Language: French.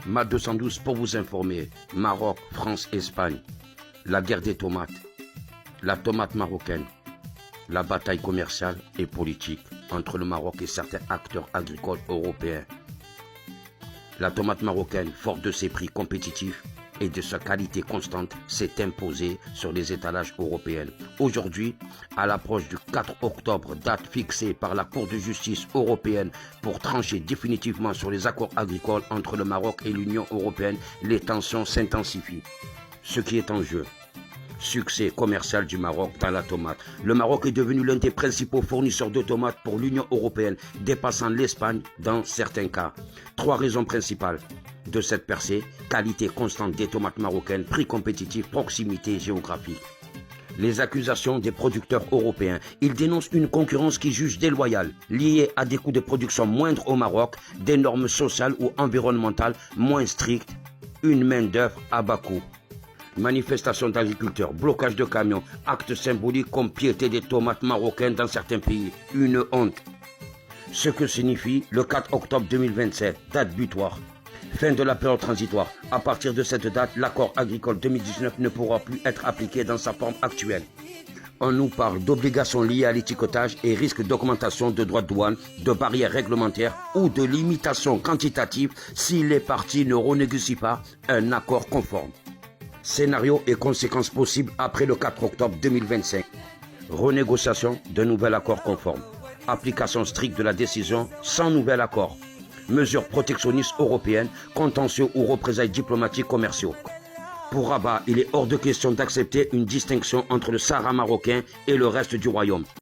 MA 212 pour vous informer. Maroc, France, Espagne. La guerre des tomates. La tomate marocaine. La bataille commerciale et politique entre le Maroc et certains acteurs agricoles européens. La tomate marocaine, forte de ses prix compétitifs et de sa qualité constante, s'est imposée sur les étalages européens. Aujourd'hui, à l'approche du 4 octobre, date fixée par la Cour de justice européenne pour trancher définitivement sur les accords agricoles entre le Maroc et l'Union européenne, les tensions s'intensifient. Ce qui est en jeu: succès commercial du Maroc dans la tomate. Le Maroc est devenu l'un des principaux fournisseurs de tomates pour l'Union européenne, dépassant l'Espagne dans certains cas. 3 raisons principales de cette percée: qualité constante des tomates marocaines, prix compétitif, proximité géographique. Les accusations des producteurs européens. Ils dénoncent une concurrence qui jugent déloyale, liée à des coûts de production moindres au Maroc, des normes sociales ou environnementales moins strictes, une main-d'œuvre à bas coût. Manifestations d'agriculteurs, blocage de camions, actes symboliques comme piété des tomates marocaines dans certains pays. Une honte. Ce que signifie le 4 octobre 2027, date butoir. Fin de la période transitoire. À partir de cette date, l'accord agricole 2019 ne pourra plus être appliqué dans sa forme actuelle. On nous parle d'obligations liées à l'étiquetage et risque d'augmentation de droits de douane, de barrières réglementaires ou de limitations quantitatives si les parties ne renégocient pas un accord conforme. Scénario et conséquences possibles après le 4 octobre 2025. Renégociation d'un nouvel accord conforme. Application stricte de la décision sans nouvel accord. Mesures protectionnistes européennes, contentieux ou représailles diplomatiques commerciaux. Pour Rabat, il est hors de question d'accepter une distinction entre le Sahara marocain et le reste du royaume.